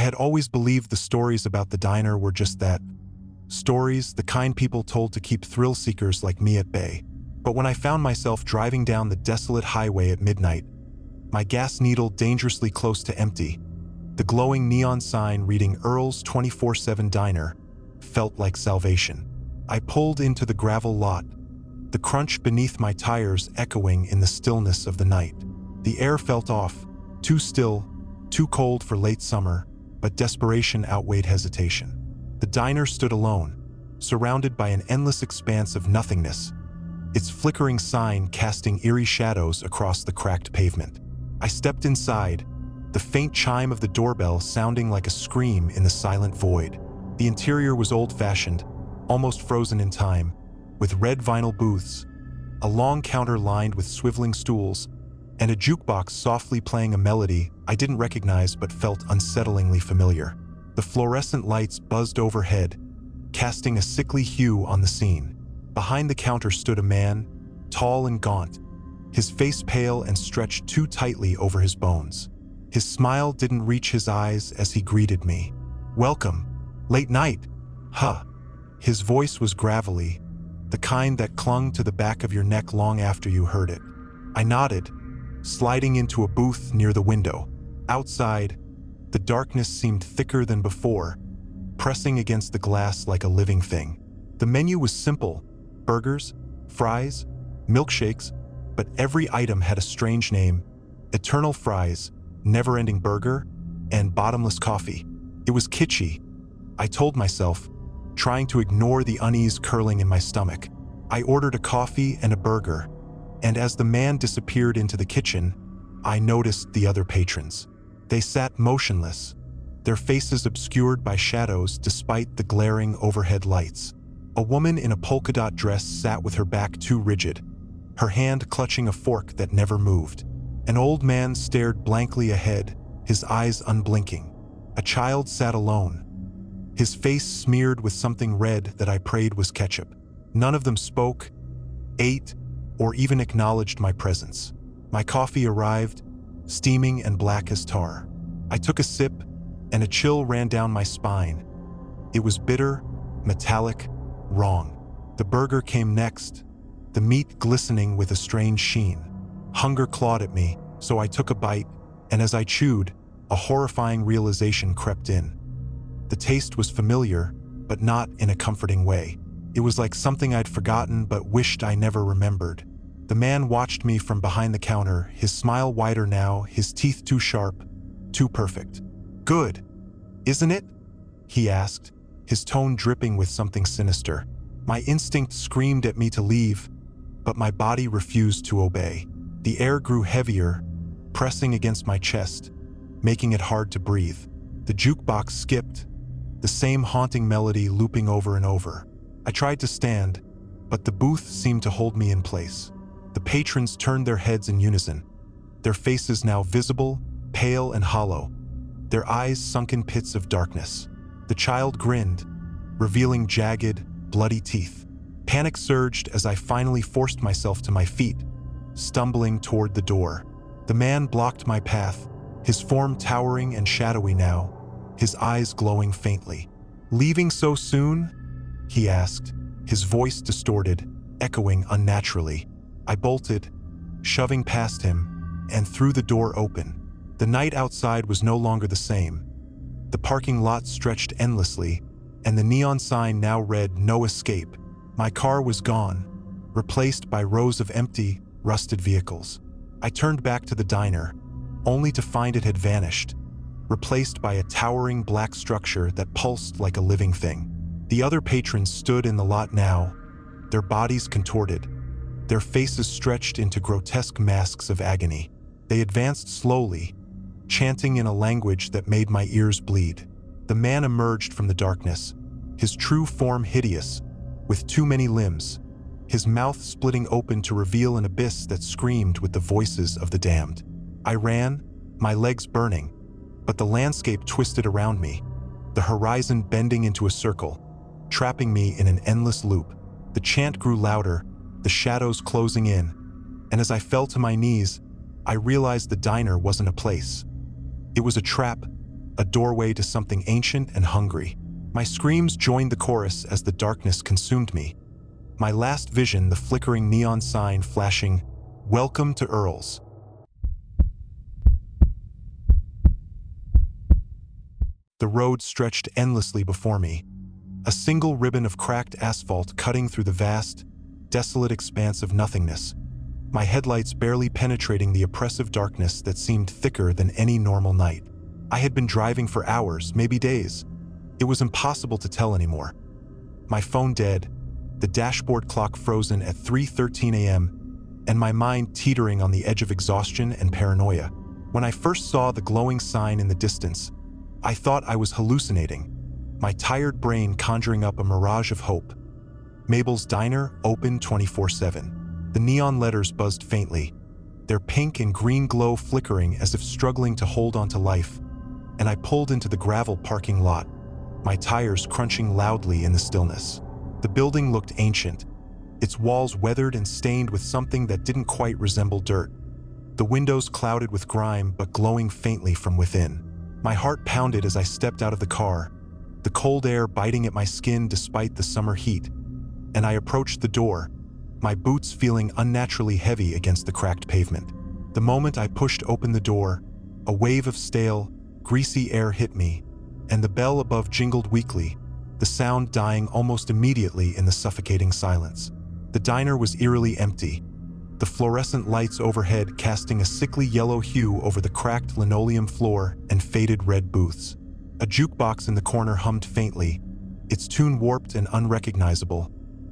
had always believed the stories about the diner were just that. Stories, the kind people told to keep thrill-seekers like me at bay. But when I found myself driving down the desolate highway at midnight, my gas needle dangerously close to empty, the glowing neon sign reading Earl's 24/7 Diner felt like salvation. I pulled into the gravel lot, the crunch beneath my tires echoing in the stillness of the night. The air felt off, too still, too cold for late summer, but desperation outweighed hesitation. The diner stood alone, surrounded by an endless expanse of nothingness, its flickering sign casting eerie shadows across the cracked pavement. I stepped inside, the faint chime of the doorbell sounding like a scream in the silent void. The interior was old-fashioned, almost frozen in time, with red vinyl booths, a long counter lined with swiveling stools, and a jukebox softly playing a melody I didn't recognize but felt unsettlingly familiar. The fluorescent lights buzzed overhead, casting a sickly hue on the scene. Behind the counter stood a man, tall and gaunt, his face pale and stretched too tightly over his bones. His smile didn't reach his eyes as he greeted me. "Welcome. Late night, huh?" His voice was gravelly, the kind that clung to the back of your neck long after you heard it. I nodded, sliding into a booth near the window. Outside, the darkness seemed thicker than before, pressing against the glass like a living thing. The menu was simple: burgers, fries, milkshakes, but every item had a strange name: eternal fries, never-ending burger, and bottomless coffee. It was kitschy, I told myself, trying to ignore the unease curling in my stomach. I ordered a coffee and a burger, and as the man disappeared into the kitchen, I noticed the other patrons. They sat motionless, their faces obscured by shadows despite the glaring overhead lights. A woman in a polka-dot dress sat with her back too rigid, her hand clutching a fork that never moved. An old man stared blankly ahead, his eyes unblinking. A child sat alone, his face smeared with something red that I prayed was ketchup. None of them spoke, ate, or even acknowledged my presence. My coffee arrived, steaming and black as tar. I took a sip, and a chill ran down my spine. It was bitter, metallic, wrong. The burger came next, the meat glistening with a strange sheen. Hunger clawed at me, so I took a bite, and as I chewed, a horrifying realization crept in. The taste was familiar, but not in a comforting way. It was like something I'd forgotten but wished I never remembered. The man watched me from behind the counter, his smile wider now, his teeth too sharp, too perfect. "Good, isn't it?" he asked, his tone dripping with something sinister. My instinct screamed at me to leave, but my body refused to obey. The air grew heavier, pressing against my chest, making it hard to breathe. The jukebox skipped, the same haunting melody looping over and over. I tried to stand, but the booth seemed to hold me in place. The patrons turned their heads in unison, their faces now visible, pale and hollow, their eyes sunken pits of darkness. The child grinned, revealing jagged, bloody teeth. Panic surged as I finally forced myself to my feet, stumbling toward the door. The man blocked my path, his form towering and shadowy now, his eyes glowing faintly. "Leaving so soon?" he asked, his voice distorted, echoing unnaturally. I bolted, shoving past him, and threw the door open. The night outside was no longer the same. The parking lot stretched endlessly, and the neon sign now read "No Escape." My car was gone, replaced by rows of empty, rusted vehicles. I turned back to the diner, only to find it had vanished, replaced by a towering black structure that pulsed like a living thing. The other patrons stood in the lot now, their bodies contorted, their faces stretched into grotesque masks of agony. They advanced slowly, chanting in a language that made my ears bleed. The man emerged from the darkness, his true form hideous, with too many limbs, his mouth splitting open to reveal an abyss that screamed with the voices of the damned. I ran, my legs burning, but the landscape twisted around me, the horizon bending into a circle, trapping me in an endless loop. The chant grew louder, the shadows closing in, and as I fell to my knees, I realized the diner wasn't a place. It was a trap, a doorway to something ancient and hungry. My screams joined the chorus as the darkness consumed me. My last vision, the flickering neon sign flashing, "Welcome to Earl's." The road stretched endlessly before me, a single ribbon of cracked asphalt cutting through the vast, desolate expanse of nothingness, my headlights barely penetrating the oppressive darkness that seemed thicker than any normal night. I had been driving for hours, maybe days. It was impossible to tell anymore. My phone dead, the dashboard clock frozen at 3:13 a.m., and my mind teetering on the edge of exhaustion and paranoia. When I first saw the glowing sign in the distance, I thought I was hallucinating, my tired brain conjuring up a mirage of hope. Mabel's Diner, open 24/7. The neon letters buzzed faintly, their pink and green glow flickering as if struggling to hold on to life, and I pulled into the gravel parking lot, my tires crunching loudly in the stillness. The building looked ancient, its walls weathered and stained with something that didn't quite resemble dirt. The windows clouded with grime but glowing faintly from within. My heart pounded as I stepped out of the car, the cold air biting at my skin despite the summer heat, and I approached the door, my boots feeling unnaturally heavy against the cracked pavement. The moment I pushed open the door, a wave of stale, greasy air hit me, and the bell above jingled weakly, the sound dying almost immediately in the suffocating silence. The diner was eerily empty, the fluorescent lights overhead casting a sickly yellow hue over the cracked linoleum floor and faded red booths. A jukebox in the corner hummed faintly, its tune warped and unrecognizable,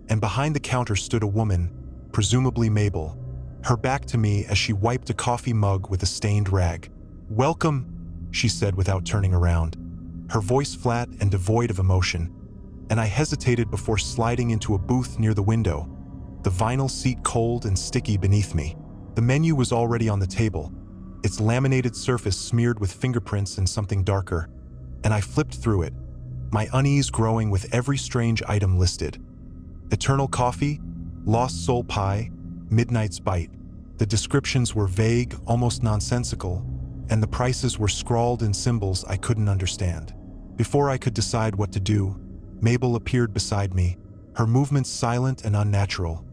and behind the counter stood a woman, presumably Mabel, her back to me as she wiped a coffee mug with a stained rag. "Welcome," she said without turning around, her voice flat and devoid of emotion, and I hesitated before sliding into a booth near the window, the vinyl seat cold and sticky beneath me. The menu was already on the table, its laminated surface smeared with fingerprints and something darker, and I flipped through it, my unease growing with every strange item listed. Eternal coffee, lost soul pie, midnight's bite. The descriptions were vague, almost nonsensical, and the prices were scrawled in symbols I couldn't understand. Before I could decide what to do, Mabel appeared beside me, her movements silent and unnatural,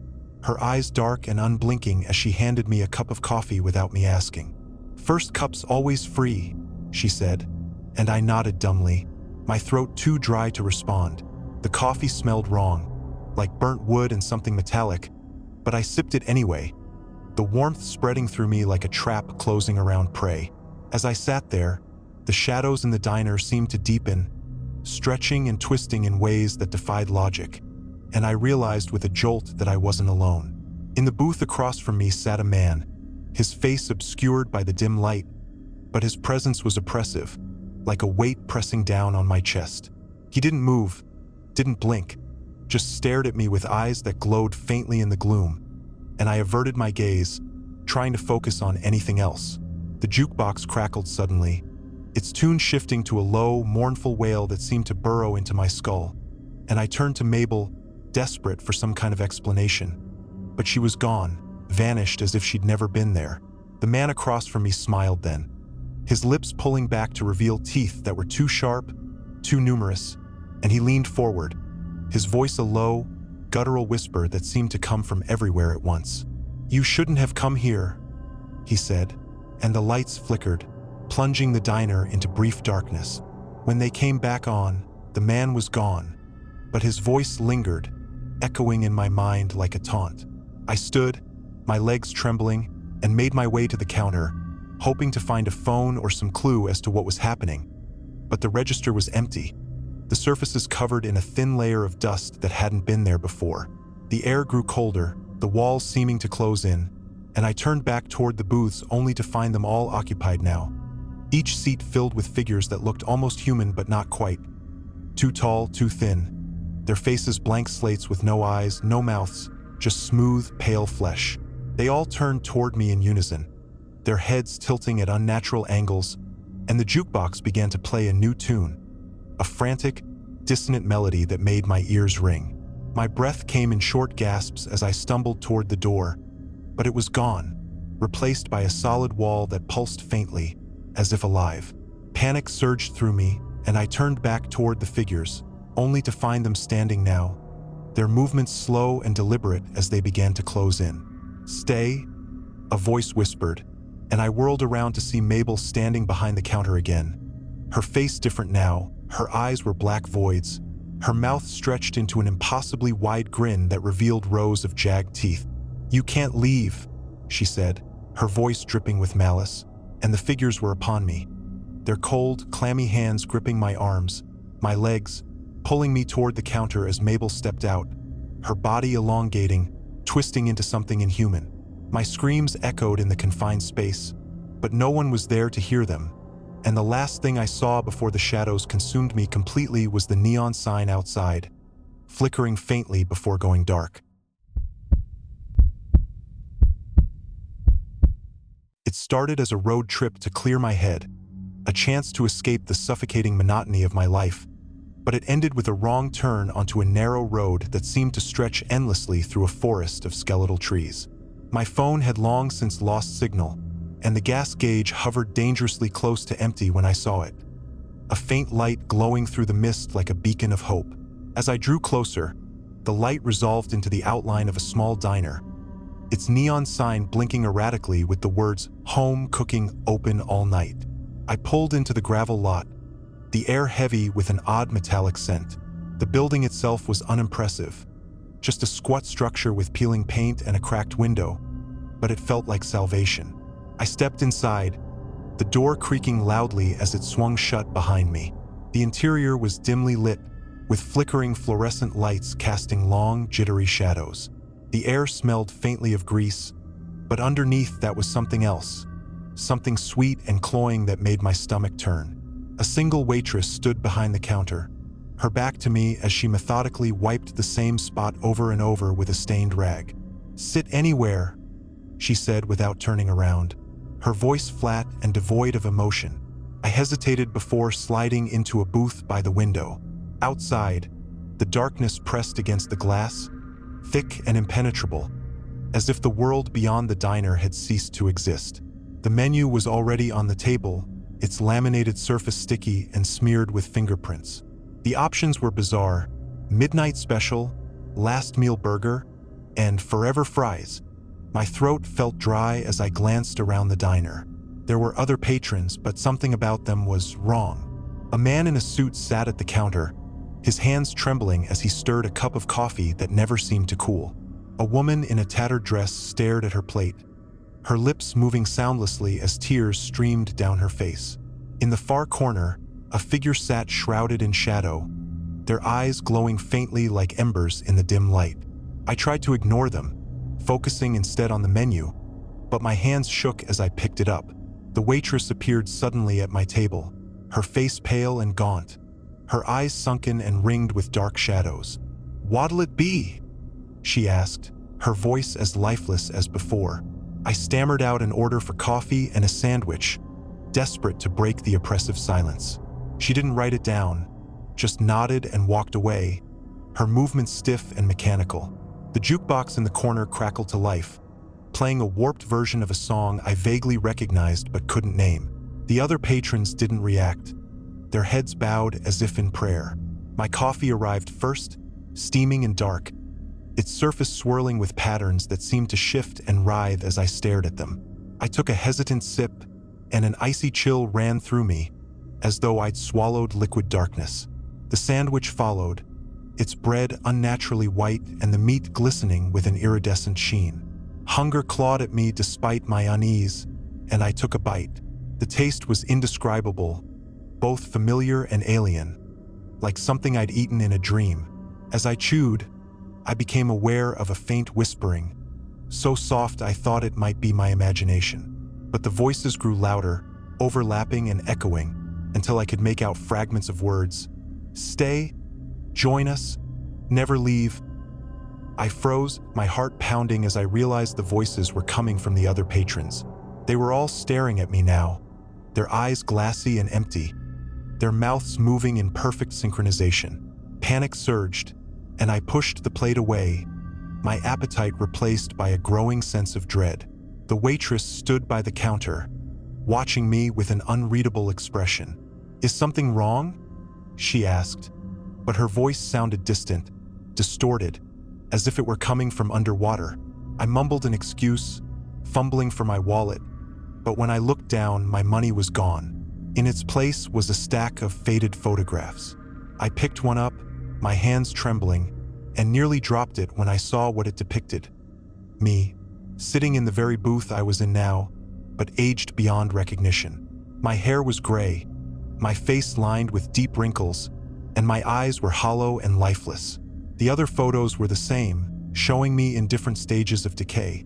her eyes dark and unblinking as she handed me a cup of coffee without me asking. "First cup's always free," she said, and I nodded dumbly, my throat too dry to respond. The coffee smelled wrong, like burnt wood and something metallic, but I sipped it anyway, the warmth spreading through me like a trap closing around prey. As I sat there, the shadows in the diner seemed to deepen, stretching and twisting in ways that defied logic, and I realized with a jolt that I wasn't alone. In the booth across from me sat a man, his face obscured by the dim light, but his presence was oppressive, like a weight pressing down on my chest. He didn't move, didn't blink, just stared at me with eyes that glowed faintly in the gloom, and I averted my gaze, trying to focus on anything else. The jukebox crackled suddenly, its tune shifting to a low, mournful wail that seemed to burrow into my skull, and I turned to Mabel, desperate for some kind of explanation. But she was gone, vanished as if she'd never been there. The man across from me smiled then, his lips pulling back to reveal teeth that were too sharp, too numerous, and he leaned forward, his voice a low, guttural whisper that seemed to come from everywhere at once. "You shouldn't have come here," he said, and the lights flickered, plunging the diner into brief darkness. When they came back on, the man was gone, but his voice lingered, echoing in my mind like a taunt. I stood, my legs trembling, and made my way to the counter, hoping to find a phone or some clue as to what was happening. But the register was empty, the surfaces covered in a thin layer of dust that hadn't been there before. The air grew colder, the walls seeming to close in, and I turned back toward the booths only to find them all occupied now, each seat filled with figures that looked almost human but not quite. Too tall, too thin, their faces blank slates with no eyes, no mouths, just smooth, pale flesh. They all turned toward me in unison, their heads tilting at unnatural angles, and the jukebox began to play a new tune, a frantic, dissonant melody that made my ears ring. My breath came in short gasps as I stumbled toward the door, but it was gone, replaced by a solid wall that pulsed faintly, as if alive. Panic surged through me, and I turned back toward the figures, only to find them standing now, their movements slow and deliberate as they began to close in. "Stay," a voice whispered, and I whirled around to see Mabel standing behind the counter again. Her face different now, her eyes were black voids, her mouth stretched into an impossibly wide grin that revealed rows of jagged teeth. "You can't leave," she said, her voice dripping with malice, and the figures were upon me, their cold, clammy hands gripping my arms, my legs, pulling me toward the counter as Mabel stepped out, her body elongating, twisting into something inhuman. My screams echoed in the confined space, but no one was there to hear them, and the last thing I saw before the shadows consumed me completely was the neon sign outside, flickering faintly before going dark. It started as a road trip to clear my head, a chance to escape the suffocating monotony of my life, but it ended with a wrong turn onto a narrow road that seemed to stretch endlessly through a forest of skeletal trees. My phone had long since lost signal, and the gas gauge hovered dangerously close to empty when I saw it, a faint light glowing through the mist like a beacon of hope. As I drew closer, the light resolved into the outline of a small diner, its neon sign blinking erratically with the words "Home Cooking Open All Night." I pulled into the gravel lot, the air heavy with an odd metallic scent. The building itself was unimpressive, just a squat structure with peeling paint and a cracked window, but it felt like salvation. I stepped inside, the door creaking loudly as it swung shut behind me. The interior was dimly lit, with flickering fluorescent lights casting long, jittery shadows. The air smelled faintly of grease, but underneath that was something else, something sweet and cloying that made my stomach turn. A single waitress stood behind the counter, her back to me as she methodically wiped the same spot over and over with a stained rag. "Sit anywhere," she said without turning around, her voice flat and devoid of emotion. I hesitated before sliding into a booth by the window. Outside, the darkness pressed against the glass, thick and impenetrable, as if the world beyond the diner had ceased to exist. The menu was already on the table, its laminated surface sticky and smeared with fingerprints. The options were bizarre: midnight special, last meal burger, and forever fries. My throat felt dry as I glanced around the diner. There were other patrons, but something about them was wrong. A man in a suit sat at the counter, his hands trembling as he stirred a cup of coffee that never seemed to cool. A woman in a tattered dress stared at her plate, her lips moving soundlessly as tears streamed down her face. In the far corner, a figure sat shrouded in shadow, their eyes glowing faintly like embers in the dim light. I tried to ignore them, focusing instead on the menu, but my hands shook as I picked it up. The waitress appeared suddenly at my table, her face pale and gaunt, her eyes sunken and ringed with dark shadows. "What'll it be?" she asked, her voice as lifeless as before. I stammered out an order for coffee and a sandwich, desperate to break the oppressive silence. She didn't write it down, just nodded and walked away, her movements stiff and mechanical. The jukebox in the corner crackled to life, playing a warped version of a song I vaguely recognized but couldn't name. The other patrons didn't react, their heads bowed as if in prayer. My coffee arrived first, steaming and dark, its surface swirling with patterns that seemed to shift and writhe as I stared at them. I took a hesitant sip, and an icy chill ran through me, as though I'd swallowed liquid darkness. The sandwich followed, its bread unnaturally white and the meat glistening with an iridescent sheen. Hunger clawed at me despite my unease, and I took a bite. The taste was indescribable, both familiar and alien, like something I'd eaten in a dream. As I chewed, I became aware of a faint whispering, so soft I thought it might be my imagination. But the voices grew louder, overlapping and echoing, until I could make out fragments of words. "Stay, join us, never leave." I froze, my heart pounding as I realized the voices were coming from the other patrons. They were all staring at me now, their eyes glassy and empty, their mouths moving in perfect synchronization. Panic surged, and I pushed the plate away, my appetite replaced by a growing sense of dread. The waitress stood by the counter, watching me with an unreadable expression. "Is something wrong?" she asked, but her voice sounded distant, distorted, as if it were coming from underwater. I mumbled an excuse, fumbling for my wallet, but when I looked down, my money was gone. In its place was a stack of faded photographs. I picked one up, my hands trembling, and nearly dropped it when I saw what it depicted. Me, sitting in the very booth I was in now, but aged beyond recognition. My hair was gray, my face lined with deep wrinkles, and my eyes were hollow and lifeless. The other photos were the same, showing me in different stages of decay,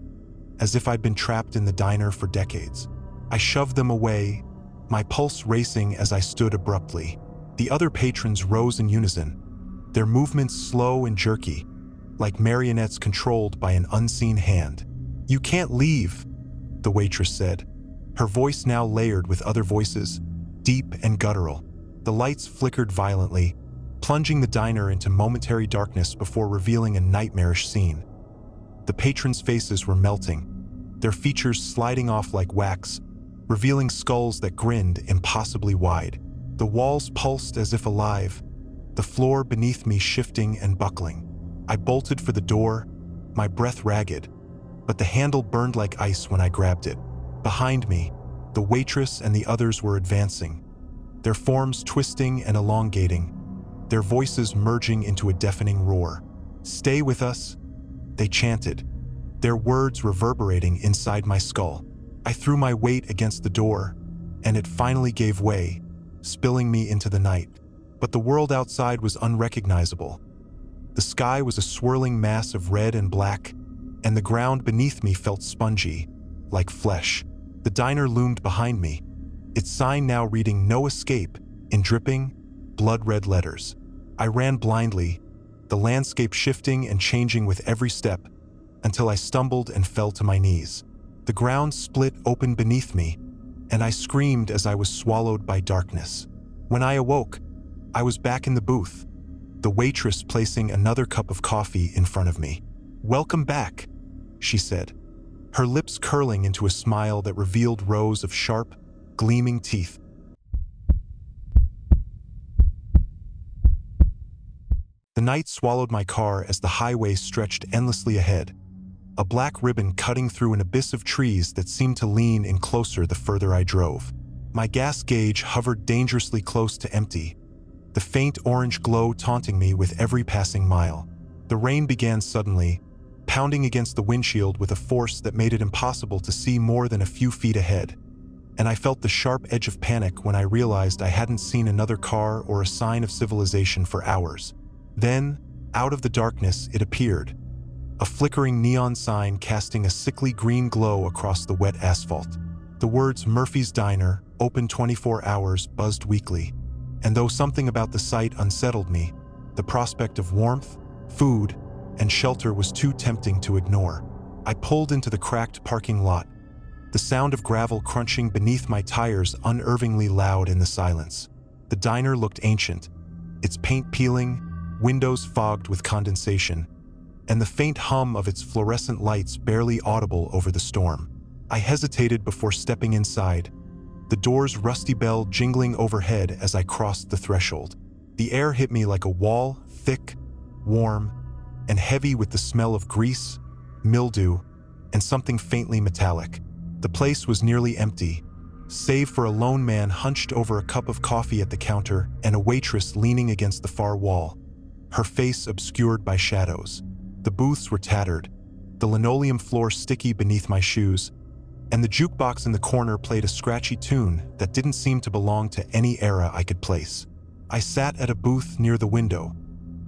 as if I'd been trapped in the diner for decades. I shoved them away, my pulse racing as I stood abruptly. The other patrons rose in unison, their movements slow and jerky, like marionettes controlled by an unseen hand. "You can't leave," the waitress said, her voice now layered with other voices, deep and guttural. The lights flickered violently, plunging the diner into momentary darkness before revealing a nightmarish scene. The patrons' faces were melting, their features sliding off like wax, revealing skulls that grinned impossibly wide. The walls pulsed as if alive, the floor beneath me shifting and buckling. I bolted for the door, my breath ragged, but the handle burned like ice when I grabbed it. Behind me, the waitress and the others were advancing, their forms twisting and elongating, their voices merging into a deafening roar. "Stay with us," they chanted, their words reverberating inside my skull. I threw my weight against the door, and it finally gave way, spilling me into the night. But the world outside was unrecognizable. The sky was a swirling mass of red and black, and the ground beneath me felt spongy, like flesh. The diner loomed behind me, its sign now reading "No Escape" in dripping, blood-red letters. I ran blindly, the landscape shifting and changing with every step, until I stumbled and fell to my knees. The ground split open beneath me, and I screamed as I was swallowed by darkness. When I awoke, I was back in the booth, the waitress placing another cup of coffee in front of me. "Welcome back," she said, her lips curling into a smile that revealed rows of sharp, gleaming teeth. The night swallowed my car as the highway stretched endlessly ahead, a black ribbon cutting through an abyss of trees that seemed to lean in closer the further I drove. My gas gauge hovered dangerously close to empty, the faint orange glow taunting me with every passing mile. The rain began suddenly, pounding against the windshield with a force that made it impossible to see more than a few feet ahead. And I felt the sharp edge of panic when I realized I hadn't seen another car or a sign of civilization for hours. Then, out of the darkness, it appeared, a flickering neon sign casting a sickly green glow across the wet asphalt. The words "Murphy's Diner, open 24 hours" buzzed weakly, and though something about the sight unsettled me, the prospect of warmth, food, and shelter was too tempting to ignore. I pulled into the cracked parking lot, the sound of gravel crunching beneath my tires unnervingly loud in the silence. The diner looked ancient, its paint peeling, windows fogged with condensation, and the faint hum of its fluorescent lights barely audible over the storm. I hesitated before stepping inside, the door's rusty bell jingling overhead as I crossed the threshold. The air hit me like a wall, thick, warm, and heavy with the smell of grease, mildew, and something faintly metallic. The place was nearly empty, save for a lone man hunched over a cup of coffee at the counter and a waitress leaning against the far wall, her face obscured by shadows. The booths were tattered, the linoleum floor sticky beneath my shoes, and the jukebox in the corner played a scratchy tune that didn't seem to belong to any era I could place. I sat at a booth near the window,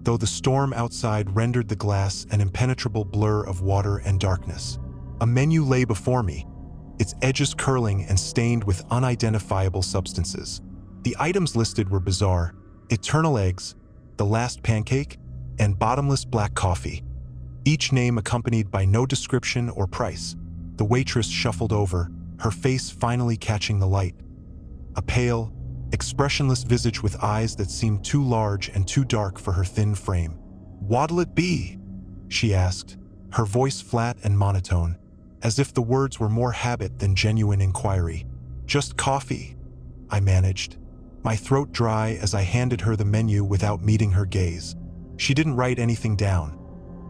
though the storm outside rendered the glass an impenetrable blur of water and darkness. A menu lay before me, its edges curling and stained with unidentifiable substances. The items listed were bizarre: eternal eggs, the last pancake, and bottomless black coffee, each name accompanied by no description or price. The waitress shuffled over, her face finally catching the light. A pale, expressionless visage with eyes that seemed too large and too dark for her thin frame. "What'll it be?" she asked, her voice flat and monotone, as if the words were more habit than genuine inquiry. "Just coffee," I managed, my throat dry as I handed her the menu without meeting her gaze. She didn't write anything down,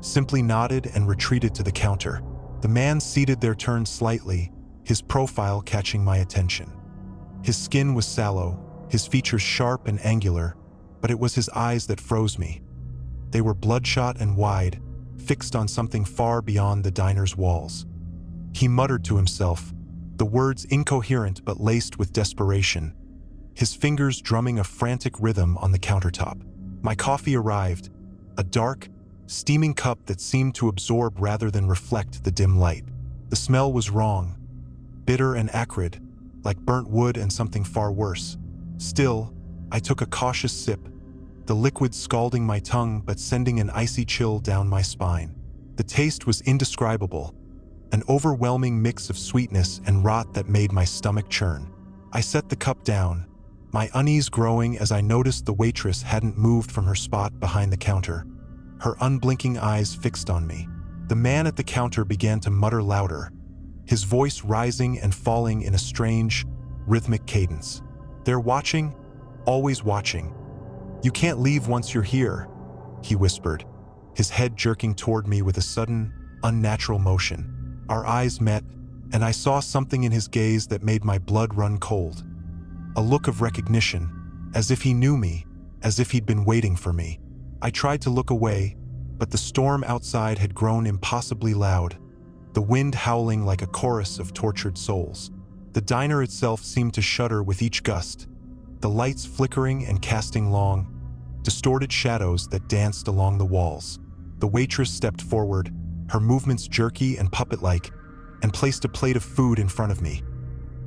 simply nodded and retreated to the counter. The man seated there turned slightly, his profile catching my attention. His skin was sallow, his features sharp and angular, but it was his eyes that froze me. They were bloodshot and wide, fixed on something far beyond the diner's walls. He muttered to himself, the words incoherent but laced with desperation, his fingers drumming a frantic rhythm on the countertop. My coffee arrived, a dark, steaming cup that seemed to absorb rather than reflect the dim light. The smell was wrong, bitter and acrid, like burnt wood and something far worse. Still, I took a cautious sip, the liquid scalding my tongue but sending an icy chill down my spine. The taste was indescribable, an overwhelming mix of sweetness and rot that made my stomach churn. I set the cup down, my unease growing as I noticed the waitress hadn't moved from her spot behind the counter, her unblinking eyes fixed on me. The man at the counter began to mutter louder, his voice rising and falling in a strange, rhythmic cadence. They're watching, always watching. You can't leave once you're here, he whispered, his head jerking toward me with a sudden, unnatural motion. Our eyes met, and I saw something in his gaze that made my blood run cold. A look of recognition, as if he knew me, as if he'd been waiting for me. I tried to look away, but the storm outside had grown impossibly loud, the wind howling like a chorus of tortured souls. The diner itself seemed to shudder with each gust, the lights flickering and casting long, distorted shadows that danced along the walls. The waitress stepped forward, her movements jerky and puppet-like, and placed a plate of food in front of me.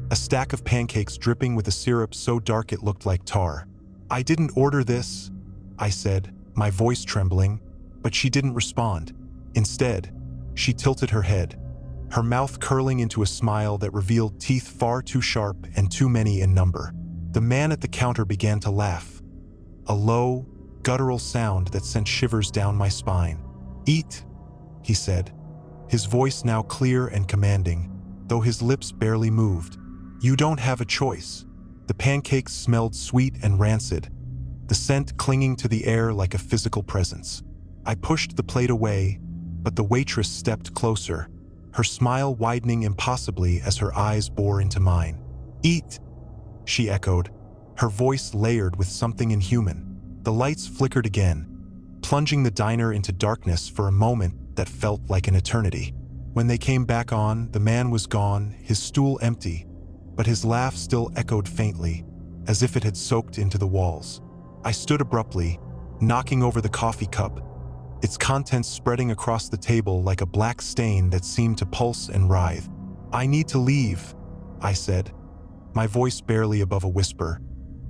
A stack of pancakes dripping with a syrup so dark it looked like tar. I didn't order this, I said, my voice trembling, but she didn't respond. Instead, she tilted her head, her mouth curling into a smile that revealed teeth far too sharp and too many in number. The man at the counter began to laugh, a low, guttural sound that sent shivers down my spine. Eat, he said, his voice now clear and commanding, though his lips barely moved. You don't have a choice. The pancakes smelled sweet and rancid, the scent clinging to the air like a physical presence. I pushed the plate away, but the waitress stepped closer, her smile widening impossibly as her eyes bore into mine. Eat, she echoed, her voice layered with something inhuman. The lights flickered again, plunging the diner into darkness for a moment that felt like an eternity. When they came back on, the man was gone, his stool empty, but his laugh still echoed faintly, as if it had soaked into the walls. I stood abruptly, knocking over the coffee cup, its contents spreading across the table like a black stain that seemed to pulse and writhe. I need to leave, I said, my voice barely above a whisper,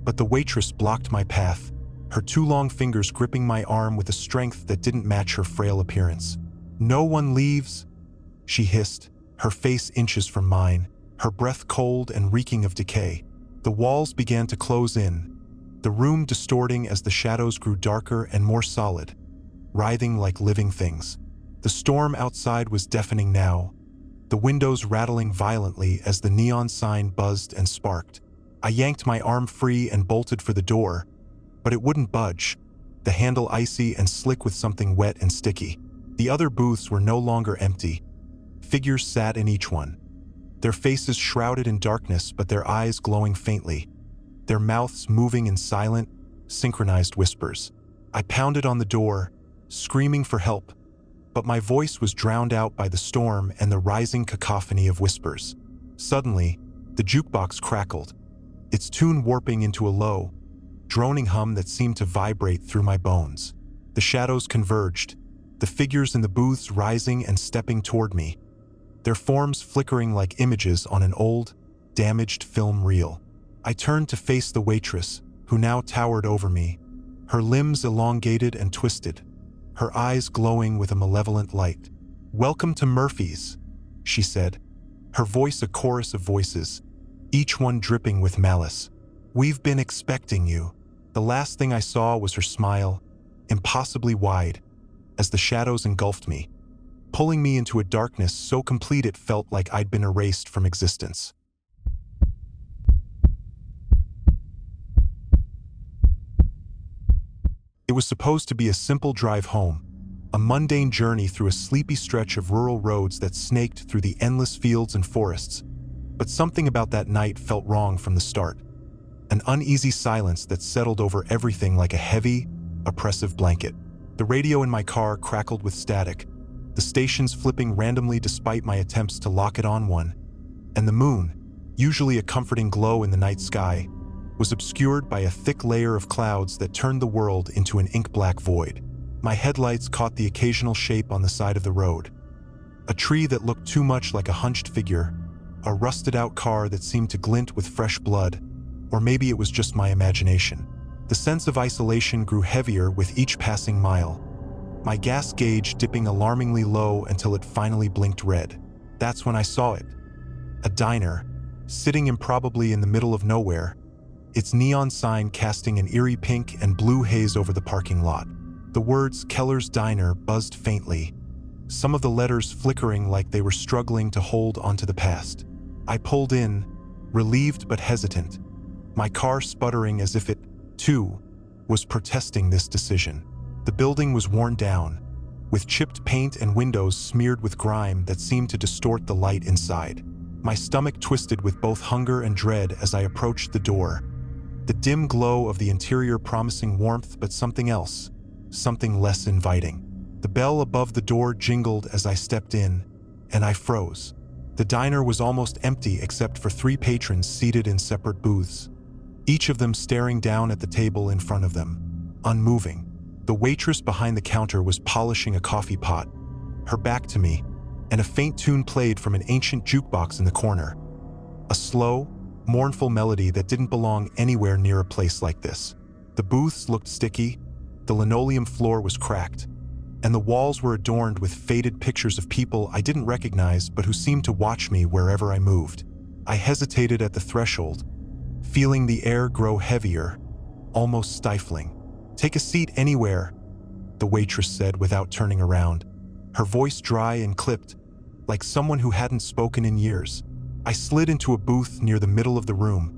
but the waitress blocked my path, her two long fingers gripping my arm with a strength that didn't match her frail appearance. No one leaves, she hissed, her face inches from mine, her breath cold and reeking of decay. The walls began to close in, the room distorting as the shadows grew darker and more solid, writhing like living things. The storm outside was deafening now, the windows rattling violently as the neon sign buzzed and sparked. I yanked my arm free and bolted for the door, but it wouldn't budge, the handle icy and slick with something wet and sticky. The other booths were no longer empty. Figures sat in each one, their faces shrouded in darkness but their eyes glowing faintly, their mouths moving in silent, synchronized whispers. I pounded on the door, screaming for help, but my voice was drowned out by the storm and the rising cacophony of whispers. Suddenly, the jukebox crackled, its tune warping into a low, droning hum that seemed to vibrate through my bones. The shadows converged, the figures in the booths rising and stepping toward me, their forms flickering like images on an old, damaged film reel. I turned to face the waitress, who now towered over me, her limbs elongated and twisted, her eyes glowing with a malevolent light. "Welcome to Murphy's," she said, her voice a chorus of voices, each one dripping with malice. "We've been expecting you." The last thing I saw was her smile, impossibly wide, as the shadows engulfed me, pulling me into a darkness so complete it felt like I'd been erased from existence. It was supposed to be a simple drive home, a mundane journey through a sleepy stretch of rural roads that snaked through the endless fields and forests. But something about that night felt wrong from the start. An uneasy silence that settled over everything like a heavy, oppressive blanket. The radio in my car crackled with static, the stations flipping randomly despite my attempts to lock it on one. And the moon, usually a comforting glow in the night sky, was obscured by a thick layer of clouds that turned the world into an ink-black void. My headlights caught the occasional shape on the side of the road. A tree that looked too much like a hunched figure, a rusted-out car that seemed to glint with fresh blood, or maybe it was just my imagination. The sense of isolation grew heavier with each passing mile, my gas gauge dipping alarmingly low until it finally blinked red. That's when I saw it. A diner, sitting improbably in the middle of nowhere, its neon sign casting an eerie pink and blue haze over the parking lot. The words Keller's Diner buzzed faintly, some of the letters flickering like they were struggling to hold onto the past. I pulled in, relieved but hesitant, my car sputtering as if it, too, was protesting this decision. The building was worn down, with chipped paint and windows smeared with grime that seemed to distort the light inside. My stomach twisted with both hunger and dread as I approached the door, the dim glow of the interior promising warmth but something else, something less inviting. The bell above the door jingled as I stepped in, and I froze. The diner was almost empty except for 3 patrons seated in separate booths, each of them staring down at the table in front of them, unmoving. The waitress behind the counter was polishing a coffee pot, her back to me, and a faint tune played from an ancient jukebox in the corner. A slow, mournful melody that didn't belong anywhere near a place like this. The booths looked sticky, the linoleum floor was cracked, and the walls were adorned with faded pictures of people I didn't recognize but who seemed to watch me wherever I moved. I hesitated at the threshold, feeling the air grow heavier, almost stifling. "Take a seat anywhere," the waitress said without turning around, her voice dry and clipped, like someone who hadn't spoken in years. I slid into a booth near the middle of the room,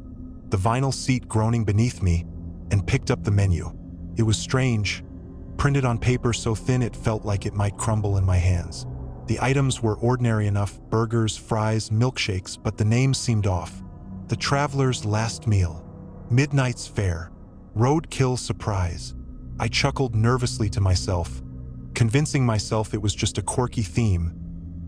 the vinyl seat groaning beneath me, and picked up the menu. It was strange, printed on paper so thin it felt like it might crumble in my hands. The items were ordinary enough, burgers, fries, milkshakes, but the names seemed off. The Traveler's Last Meal, Midnight's Fare, Roadkill Surprise. I chuckled nervously to myself, convincing myself it was just a quirky theme,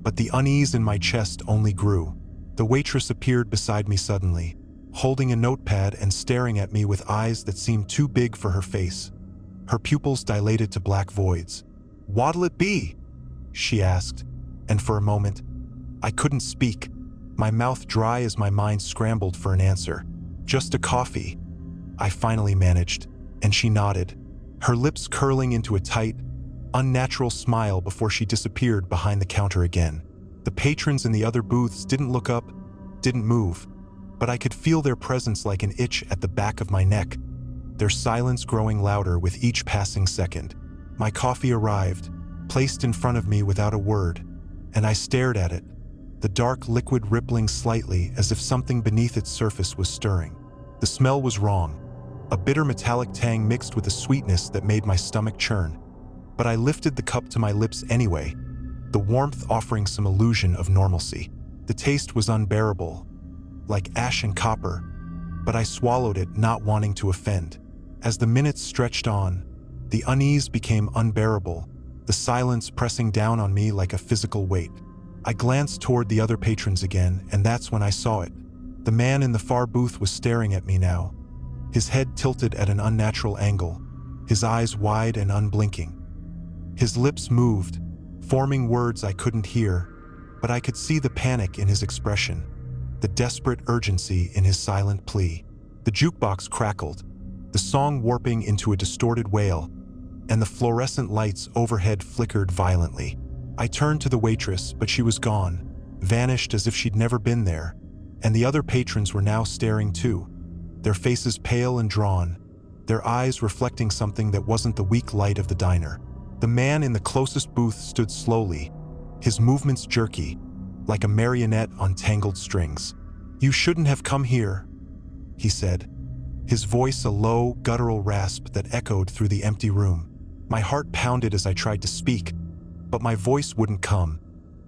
but the unease in my chest only grew. The waitress appeared beside me suddenly, holding a notepad and staring at me with eyes that seemed too big for her face. Her pupils dilated to black voids. "What'll it be?" she asked, and for a moment, I couldn't speak, my mouth dry as my mind scrambled for an answer. "Just a coffee," I finally managed, and she nodded, her lips curling into a tight, unnatural smile before she disappeared behind the counter again. The patrons in the other booths didn't look up, didn't move, but I could feel their presence like an itch at the back of my neck, their silence growing louder with each passing second. My coffee arrived, placed in front of me without a word, and I stared at it, the dark liquid rippling slightly as if something beneath its surface was stirring. The smell was wrong, a bitter metallic tang mixed with a sweetness that made my stomach churn. But I lifted the cup to my lips anyway, the warmth offering some illusion of normalcy. The taste was unbearable, like ash and copper, but I swallowed it, not wanting to offend. As the minutes stretched on, the unease became unbearable, the silence pressing down on me like a physical weight. I glanced toward the other patrons again, and that's when I saw it. The man in the far booth was staring at me now, his head tilted at an unnatural angle, his eyes wide and unblinking. His lips moved, forming words I couldn't hear, but I could see the panic in his expression, the desperate urgency in his silent plea. The jukebox crackled, the song warping into a distorted wail, and the fluorescent lights overhead flickered violently. I turned to the waitress, but she was gone, vanished as if she'd never been there, and the other patrons were now staring too, their faces pale and drawn, their eyes reflecting something that wasn't the weak light of the diner. The man in the closest booth stood slowly, his movements jerky, like a marionette on tangled strings. "You shouldn't have come here," he said, his voice a low, guttural rasp that echoed through the empty room. My heart pounded as I tried to speak, but my voice wouldn't come,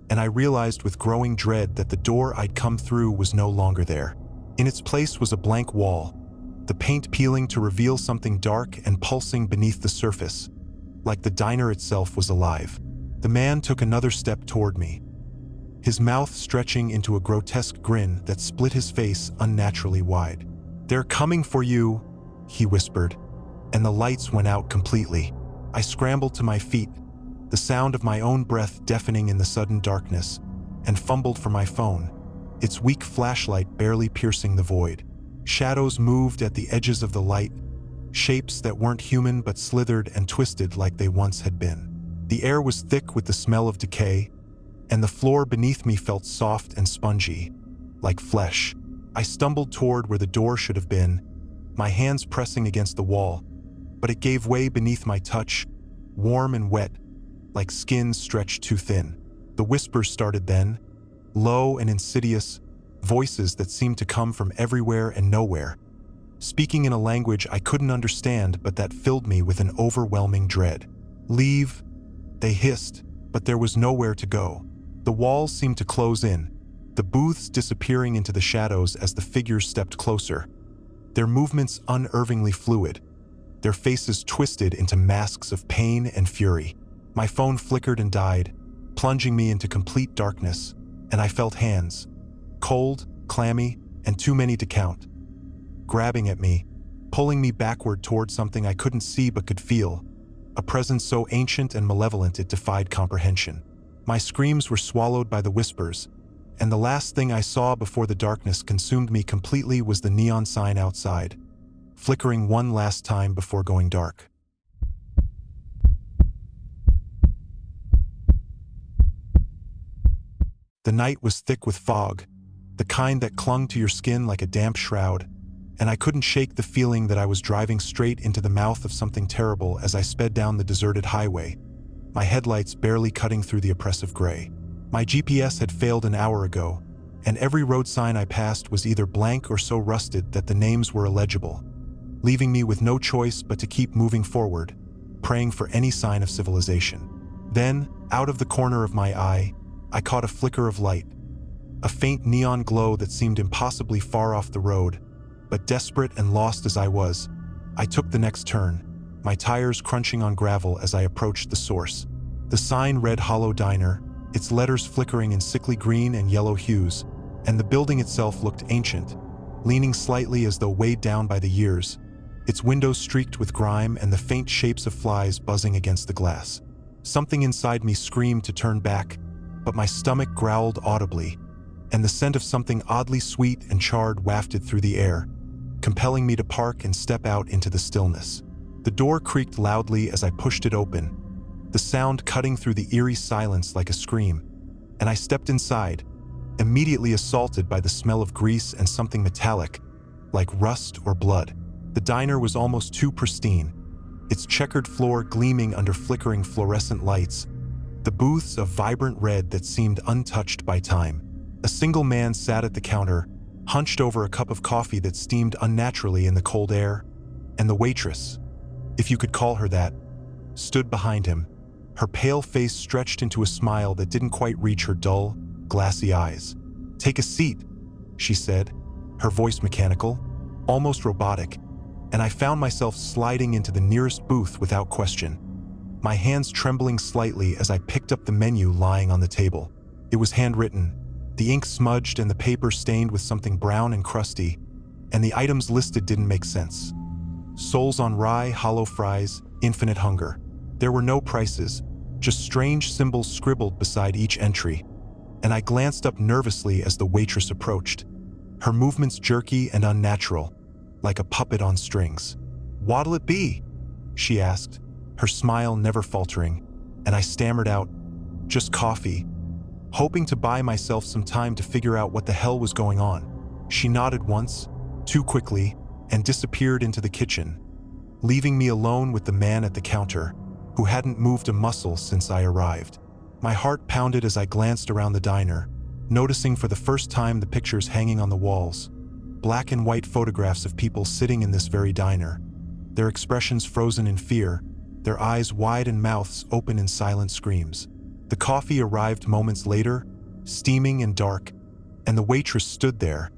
and I realized with growing dread that the door I'd come through was no longer there. In its place was a blank wall, the paint peeling to reveal something dark and pulsing beneath the surface, like the diner itself was alive. The man took another step toward me, his mouth stretching into a grotesque grin that split his face unnaturally wide. "They're coming for you," he whispered, and the lights went out completely. I scrambled to my feet, the sound of my own breath deafening in the sudden darkness, and fumbled for my phone, its weak flashlight barely piercing the void. Shadows moved at the edges of the light, shapes that weren't human but slithered and twisted like they once had been. The air was thick with the smell of decay, and the floor beneath me felt soft and spongy, like flesh. I stumbled toward where the door should have been, my hands pressing against the wall, but it gave way beneath my touch, warm and wet, like skin stretched too thin. The whispers started then, low and insidious, voices that seemed to come from everywhere and nowhere, speaking in a language I couldn't understand but that filled me with an overwhelming dread. "Leave," they hissed, but there was nowhere to go. The walls seemed to close in, the booths disappearing into the shadows as the figures stepped closer, their movements unnervingly fluid, their faces twisted into masks of pain and fury. My phone flickered and died, plunging me into complete darkness, and I felt hands, cold, clammy, and too many to count, grabbing at me, pulling me backward toward something I couldn't see but could feel, a presence so ancient and malevolent it defied comprehension. My screams were swallowed by the whispers, and the last thing I saw before the darkness consumed me completely was the neon sign outside, flickering one last time before going dark. The night was thick with fog, the kind that clung to your skin like a damp shroud, and I couldn't shake the feeling that I was driving straight into the mouth of something terrible as I sped down the deserted highway, my headlights barely cutting through the oppressive gray. My GPS had failed an hour ago, and every road sign I passed was either blank or so rusted that the names were illegible, leaving me with no choice but to keep moving forward, praying for any sign of civilization. Then, out of the corner of my eye, I caught a flicker of light, a faint neon glow that seemed impossibly far off the road, but desperate and lost as I was, I took the next turn, my tires crunching on gravel as I approached the source. The sign read Hollow Diner, its letters flickering in sickly green and yellow hues, and the building itself looked ancient, leaning slightly as though weighed down by the years, its windows streaked with grime and the faint shapes of flies buzzing against the glass. Something inside me screamed to turn back, but my stomach growled audibly, and the scent of something oddly sweet and charred wafted through the air, compelling me to park and step out into the stillness. The door creaked loudly as I pushed it open, the sound cutting through the eerie silence like a scream, and I stepped inside, immediately assaulted by the smell of grease and something metallic, like rust or blood. The diner was almost too pristine, its checkered floor gleaming under flickering fluorescent lights, the booths of vibrant red that seemed untouched by time. A single man sat at the counter, hunched over a cup of coffee that steamed unnaturally in the cold air, and the waitress, if you could call her that, stood behind him, her pale face stretched into a smile that didn't quite reach her dull, glassy eyes. "Take a seat," she said, her voice mechanical, almost robotic, and I found myself sliding into the nearest booth without question, my hands trembling slightly as I picked up the menu lying on the table. It was handwritten, the ink smudged and the paper stained with something brown and crusty, and the items listed didn't make sense. Souls on rye, hollow fries, infinite hunger. There were no prices, just strange symbols scribbled beside each entry, and I glanced up nervously as the waitress approached, her movements jerky and unnatural, like a puppet on strings. "What'll it be?" she asked, her smile never faltering, and I stammered out, "Just coffee," hoping to buy myself some time to figure out what the hell was going on. She nodded once, too quickly, and disappeared into the kitchen, leaving me alone with the man at the counter, who hadn't moved a muscle since I arrived. My heart pounded as I glanced around the diner, noticing for the first time the pictures hanging on the walls, black and white photographs of people sitting in this very diner, their expressions frozen in fear, their eyes wide and mouths open in silent screams. The coffee arrived moments later, steaming and dark, and the waitress stood there,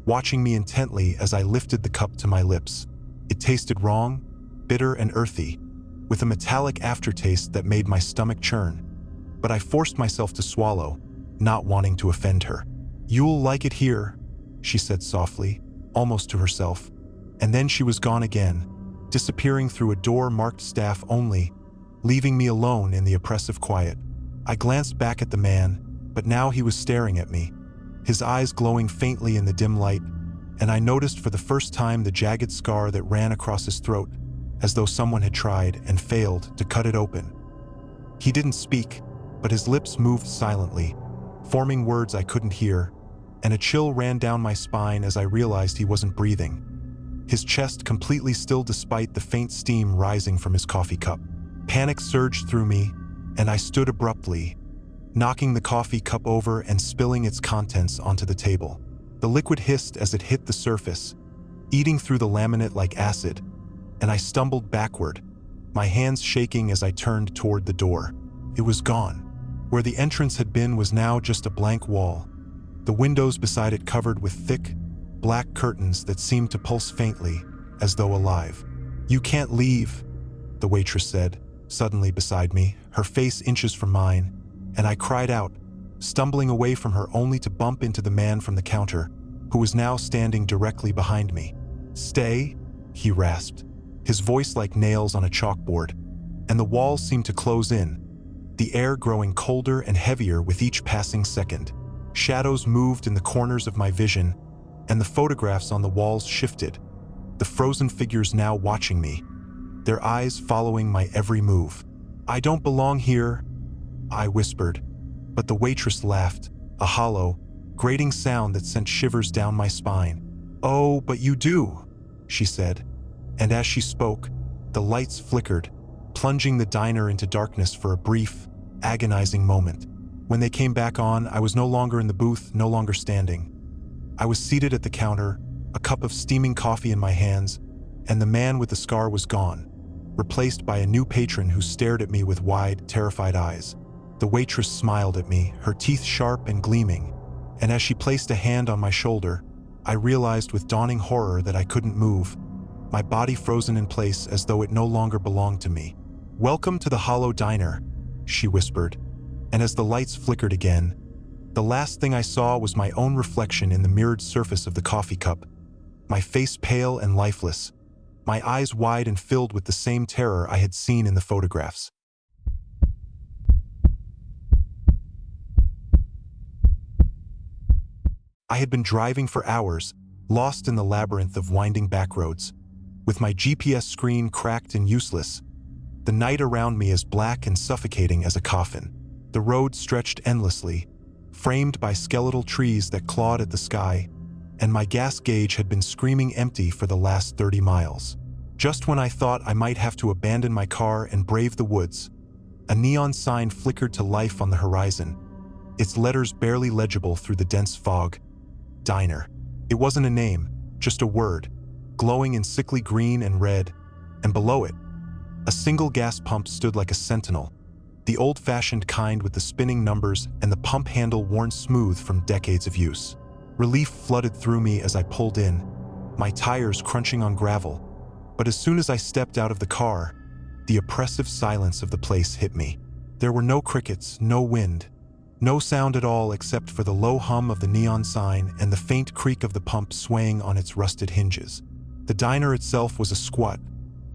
watching me intently as I lifted the cup to my lips. It tasted wrong, bitter and earthy, with a metallic aftertaste that made my stomach churn. But I forced myself to swallow, not wanting to offend her. "You'll like it here," she said softly, almost to herself. And then she was gone again, disappearing through a door marked staff only, leaving me alone in the oppressive quiet. I glanced back at the man, but now he was staring at me, his eyes glowing faintly in the dim light, and I noticed for the first time the jagged scar that ran across his throat, as though someone had tried and failed to cut it open. He didn't speak, but his lips moved silently, forming words I couldn't hear, and a chill ran down my spine as I realized he wasn't breathing, his chest completely still despite the faint steam rising from his coffee cup. Panic surged through me, and I stood abruptly, knocking the coffee cup over and spilling its contents onto the table. The liquid hissed as it hit the surface, eating through the laminate like acid, and I stumbled backward, my hands shaking as I turned toward the door. It was gone. Where the entrance had been was now just a blank wall, the windows beside it covered with thick, black curtains that seemed to pulse faintly, as though alive. "You can't leave," the waitress said, suddenly beside me, her face inches from mine, and I cried out, stumbling away from her only to bump into the man from the counter, who was now standing directly behind me. "Stay," he rasped, his voice like nails on a chalkboard, and the walls seemed to close in, the air growing colder and heavier with each passing second. Shadows moved in the corners of my vision, and the photographs on the walls shifted, the frozen figures now watching me, their eyes following my every move. "I don't belong here," I whispered, but the waitress laughed, a hollow, grating sound that sent shivers down my spine. "Oh, but you do," she said, and as she spoke, the lights flickered, plunging the diner into darkness for a brief, agonizing moment. When they came back on, I was no longer in the booth, no longer standing. I was seated at the counter, a cup of steaming coffee in my hands, and the man with the scar was gone, replaced by a new patron who stared at me with wide, terrified eyes. The waitress smiled at me, her teeth sharp and gleaming, and as she placed a hand on my shoulder, I realized with dawning horror that I couldn't move, my body frozen in place as though it no longer belonged to me. "Welcome to the hollow diner," she whispered, and as the lights flickered again, the last thing I saw was my own reflection in the mirrored surface of the coffee cup, my face pale and lifeless, my eyes wide and filled with the same terror I had seen in the photographs. I had been driving for hours, lost in the labyrinth of winding back roads, with my GPS screen cracked and useless, the night around me as black and suffocating as a coffin. The road stretched endlessly, framed by skeletal trees that clawed at the sky, and my gas gauge had been screaming empty for the last 30 miles. Just when I thought I might have to abandon my car and brave the woods, a neon sign flickered to life on the horizon, its letters barely legible through the dense fog. Diner. It wasn't a name, just a word, glowing in sickly green and red, and below it, a single gas pump stood like a sentinel, the old-fashioned kind with the spinning numbers and the pump handle worn smooth from decades of use. Relief flooded through me as I pulled in, my tires crunching on gravel, but as soon as I stepped out of the car, the oppressive silence of the place hit me. There were no crickets, no wind, no sound at all except for the low hum of the neon sign and the faint creak of the pump swaying on its rusted hinges. The diner itself was a squat,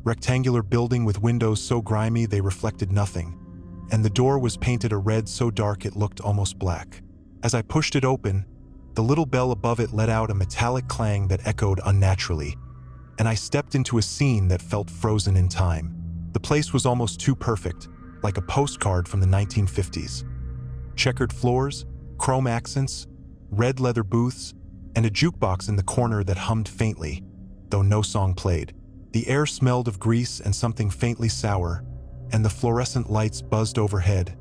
rectangular building with windows so grimy they reflected nothing, and the door was painted a red so dark it looked almost black. As I pushed it open, the little bell above it let out a metallic clang that echoed unnaturally, and I stepped into a scene that felt frozen in time. The place was almost too perfect, like a postcard from the 1950s. Checkered floors, chrome accents, red leather booths, and a jukebox in the corner that hummed faintly, though no song played. The air smelled of grease and something faintly sour, and the fluorescent lights buzzed overhead,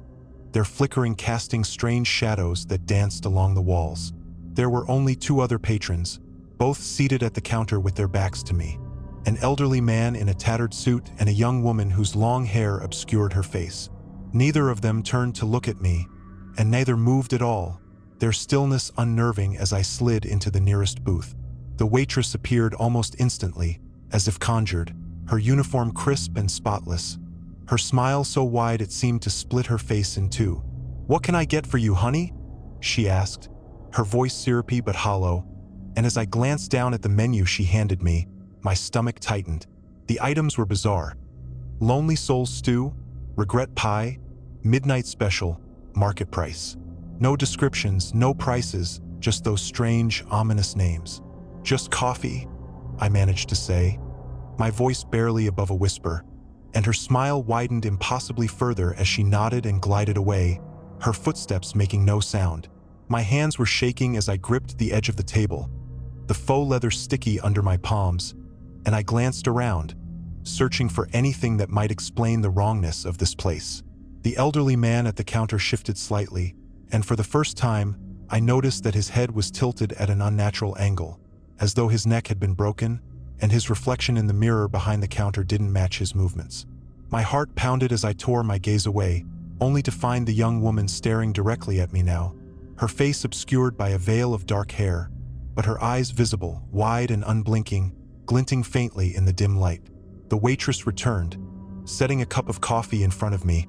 their flickering casting strange shadows that danced along the walls. There were only two other patrons, both seated at the counter with their backs to me. An elderly man in a tattered suit and a young woman whose long hair obscured her face. Neither of them turned to look at me, and neither moved at all, their stillness unnerving as I slid into the nearest booth. The waitress appeared almost instantly, as if conjured, her uniform crisp and spotless, her smile so wide it seemed to split her face in two. "What can I get for you, honey?" she asked, her voice syrupy but hollow, and as I glanced down at the menu she handed me, my stomach tightened. The items were bizarre. Lonely soul stew, regret pie, midnight special, market price. No descriptions, no prices, just those strange, ominous names. "Just coffee," I managed to say, my voice barely above a whisper, and her smile widened impossibly further as she nodded and glided away, her footsteps making no sound. My hands were shaking as I gripped the edge of the table, the faux leather sticky under my palms, and I glanced around, searching for anything that might explain the wrongness of this place. The elderly man at the counter shifted slightly, and for the first time, I noticed that his head was tilted at an unnatural angle, as though his neck had been broken, and his reflection in the mirror behind the counter didn't match his movements. My heart pounded as I tore my gaze away, only to find the young woman staring directly at me now, her face obscured by a veil of dark hair, but her eyes visible, wide and unblinking, glinting faintly in the dim light. The waitress returned, setting a cup of coffee in front of me,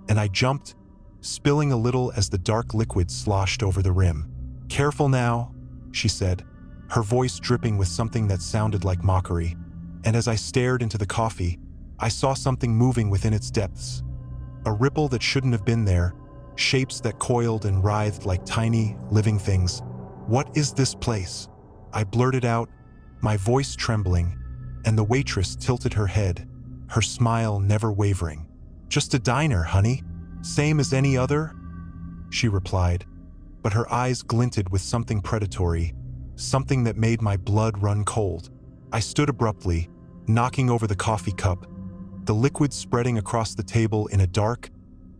and I jumped, spilling a little as the dark liquid sloshed over the rim. "Careful now," she said, her voice dripping with something that sounded like mockery, and as I stared into the coffee, I saw something moving within its depths. A ripple that shouldn't have been there, shapes that coiled and writhed like tiny, living things. "What is this place?" I blurted out, my voice trembling, and the waitress tilted her head, her smile never wavering. "Just a diner, honey. Same as any other," she replied, but her eyes glinted with something predatory, something that made my blood run cold. I stood abruptly, knocking over the coffee cup, the liquid spreading across the table in a dark,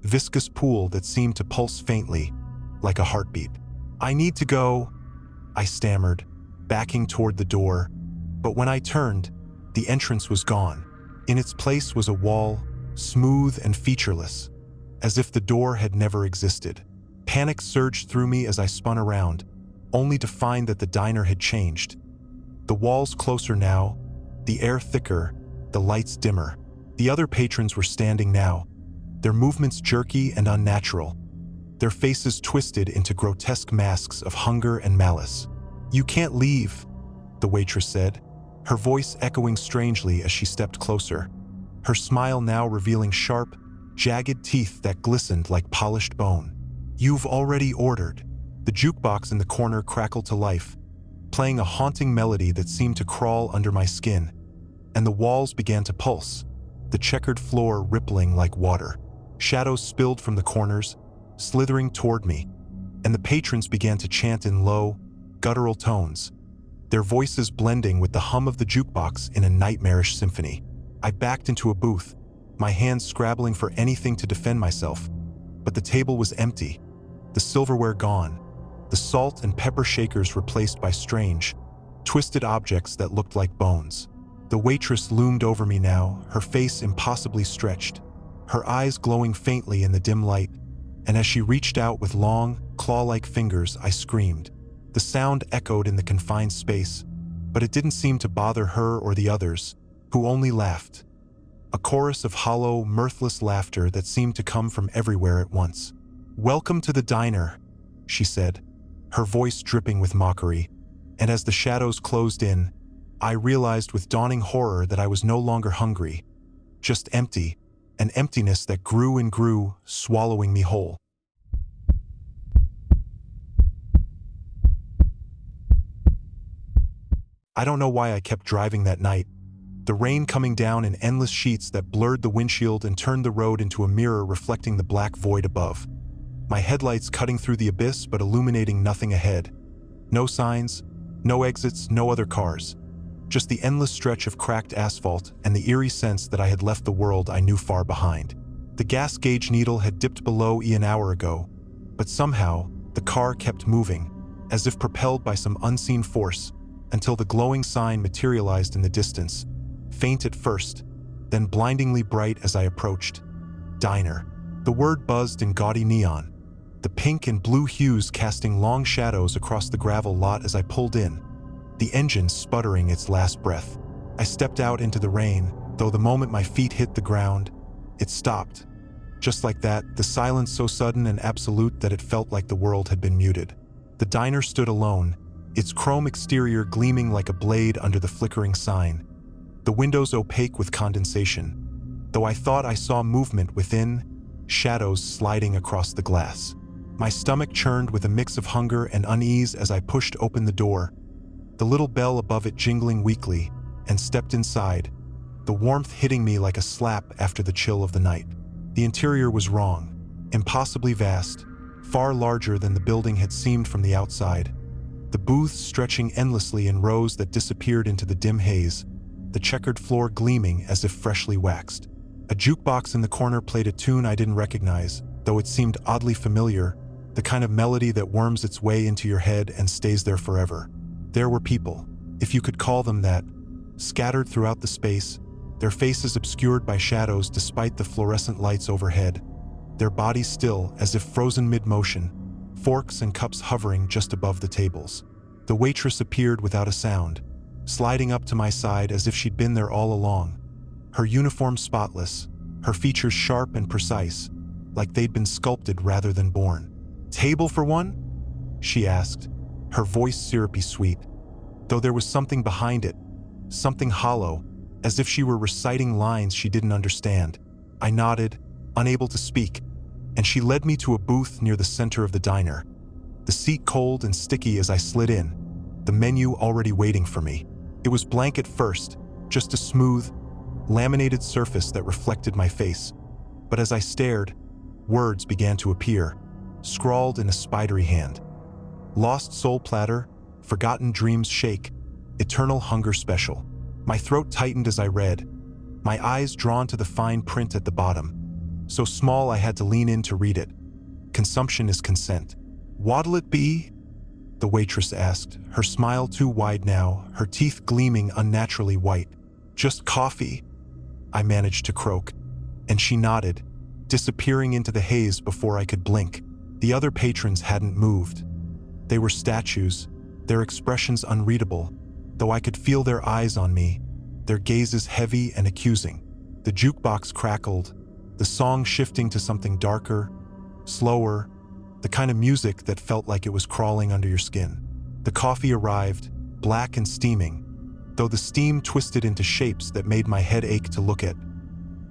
viscous pool that seemed to pulse faintly, like a heartbeat. "I need to go," I stammered, backing toward the door, but when I turned, the entrance was gone. In its place was a wall, smooth and featureless, as if the door had never existed. Panic surged through me as I spun around, only to find that the diner had changed. The walls closer now, the air thicker, the lights dimmer. The other patrons were standing now, their movements jerky and unnatural, their faces twisted into grotesque masks of hunger and malice. "You can't leave," the waitress said, her voice echoing strangely as she stepped closer, her smile now revealing sharp, jagged teeth that glistened like polished bone. "You've already ordered." The jukebox in the corner crackled to life, playing a haunting melody that seemed to crawl under my skin, and the walls began to pulse, the checkered floor rippling like water. Shadows spilled from the corners, slithering toward me, and the patrons began to chant in low, guttural tones, their voices blending with the hum of the jukebox in a nightmarish symphony. I backed into a booth, my hands scrabbling for anything to defend myself, but the table was empty, the silverware gone, the salt and pepper shakers replaced by strange, twisted objects that looked like bones. The waitress loomed over me now, her face impossibly stretched, her eyes glowing faintly in the dim light, and as she reached out with long, claw-like fingers, I screamed. The sound echoed in the confined space, but it didn't seem to bother her or the others, who only laughed. A chorus of hollow, mirthless laughter that seemed to come from everywhere at once. "Welcome to the diner," she said, her voice dripping with mockery, and as the shadows closed in, I realized with dawning horror that I was no longer hungry, just empty, an emptiness that grew and grew, swallowing me whole. I don't know why I kept driving that night, the rain coming down in endless sheets that blurred the windshield and turned the road into a mirror reflecting the black void above. My headlights cutting through the abyss but illuminating nothing ahead. No signs, no exits, no other cars. Just the endless stretch of cracked asphalt and the eerie sense that I had left the world I knew far behind. The gas gauge needle had dipped below E an hour ago, but somehow the car kept moving, as if propelled by some unseen force, until the glowing sign materialized in the distance, faint at first, then blindingly bright as I approached. Diner. The word buzzed in gaudy neon, the pink and blue hues casting long shadows across the gravel lot as I pulled in, the engine sputtering its last breath. I stepped out into the rain, though the moment my feet hit the ground, it stopped. Just like that, the silence so sudden and absolute that it felt like the world had been muted. The diner stood alone, its chrome exterior gleaming like a blade under the flickering sign, the windows opaque with condensation. Though I thought I saw movement within, shadows sliding across the glass. My stomach churned with a mix of hunger and unease as I pushed open the door, the little bell above it jingling weakly, and stepped inside, the warmth hitting me like a slap after the chill of the night. The interior was wrong, impossibly vast, far larger than the building had seemed from the outside. The booths stretching endlessly in rows that disappeared into the dim haze, the checkered floor gleaming as if freshly waxed. A jukebox in the corner played a tune I didn't recognize, though it seemed oddly familiar, the kind of melody that worms its way into your head and stays there forever. There were people, if you could call them that, scattered throughout the space, their faces obscured by shadows despite the fluorescent lights overhead, their bodies still as if frozen mid-motion, forks and cups hovering just above the tables. The waitress appeared without a sound, sliding up to my side as if she'd been there all along, her uniform spotless, her features sharp and precise, like they'd been sculpted rather than born. "Table for one?" she asked, her voice syrupy sweet, though there was something behind it, something hollow, as if she were reciting lines she didn't understand. I nodded, unable to speak, and she led me to a booth near the center of the diner, the seat cold and sticky as I slid in, the menu already waiting for me. It was blank at first, just a smooth, laminated surface that reflected my face. But as I stared, words began to appear, scrawled in a spidery hand. Lost soul platter, forgotten dreams shake, eternal hunger special. My throat tightened as I read, my eyes drawn to the fine print at the bottom, so small I had to lean in to read it. "Consumption is consent." "What'll it be?" the waitress asked, her smile too wide now, her teeth gleaming unnaturally white. "Just coffee," I managed to croak, and she nodded, disappearing into the haze before I could blink. The other patrons hadn't moved. They were statues, their expressions unreadable, though I could feel their eyes on me, their gazes heavy and accusing. The jukebox crackled, the song shifting to something darker, slower, the kind of music that felt like it was crawling under your skin. The coffee arrived, black and steaming, though the steam twisted into shapes that made my head ache to look at.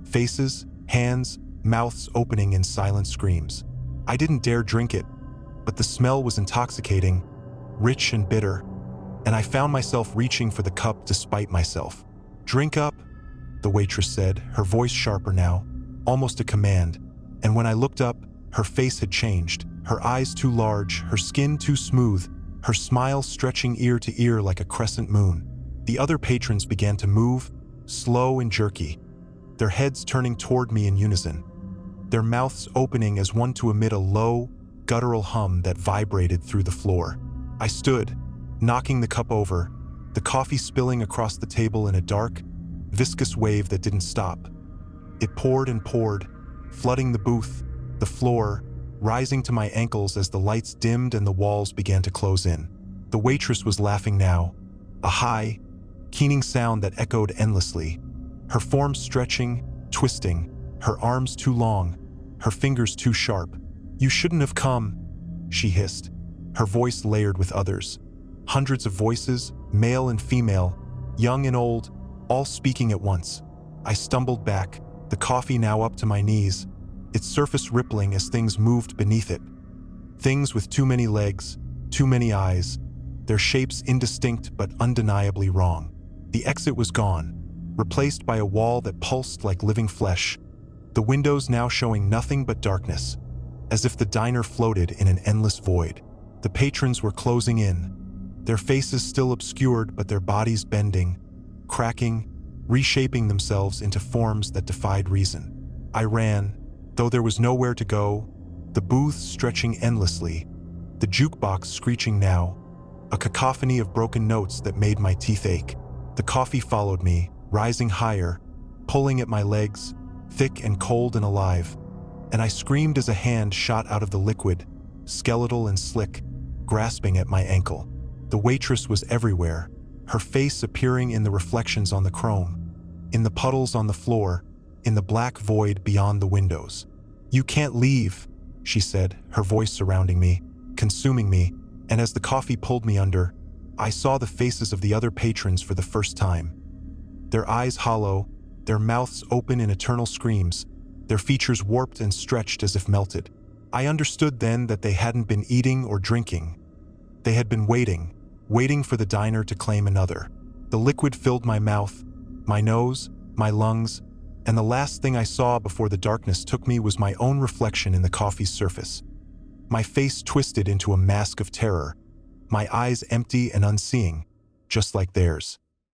Faces, hands, mouths opening in silent screams. I didn't dare drink it, but the smell was intoxicating, rich and bitter, and I found myself reaching for the cup despite myself. "Drink up," the waitress said, her voice sharper now, almost a command, and when I looked up, her face had changed, her eyes too large, her skin too smooth, her smile stretching ear to ear like a crescent moon. The other patrons began to move, slow and jerky, their heads turning toward me in unison, their mouths opening as one to emit a low, guttural hum that vibrated through the floor. I stood, knocking the cup over, the coffee spilling across the table in a dark, viscous wave that didn't stop. It poured and poured, flooding the booth, the floor, rising to my ankles as the lights dimmed and the walls began to close in. The waitress was laughing now, a high, keening sound that echoed endlessly, her form stretching, twisting, her arms too long, her fingers too sharp. "You shouldn't have come," she hissed, her voice layered with others. Hundreds of voices, male and female, young and old, all speaking at once. I stumbled back, the coffee now up to my knees, its surface rippling as things moved beneath it. Things with too many legs, too many eyes, their shapes indistinct but undeniably wrong. The exit was gone, replaced by a wall that pulsed like living flesh, the windows now showing nothing but darkness, as if the diner floated in an endless void. The patrons were closing in, their faces still obscured but their bodies bending, cracking, reshaping themselves into forms that defied reason. I ran, though there was nowhere to go, the booths stretching endlessly, the jukebox screeching now, a cacophony of broken notes that made my teeth ache. The coffee followed me, rising higher, pulling at my legs, thick and cold and alive. And I screamed as a hand shot out of the liquid, skeletal and slick, grasping at my ankle. The waitress was everywhere, her face appearing in the reflections on the chrome, in the puddles on the floor, in the black void beyond the windows. "You can't leave," she said, her voice surrounding me, consuming me, and as the coffee pulled me under, I saw the faces of the other patrons for the first time. Their eyes hollow, their mouths open in eternal screams, their features warped and stretched as if melted. I understood then that they hadn't been eating or drinking. They had been waiting for the diner to claim another. The liquid filled my mouth, my nose, my lungs, and the last thing I saw before the darkness took me was my own reflection in the coffee's surface. My face twisted into a mask of terror, my eyes empty and unseeing, just like theirs.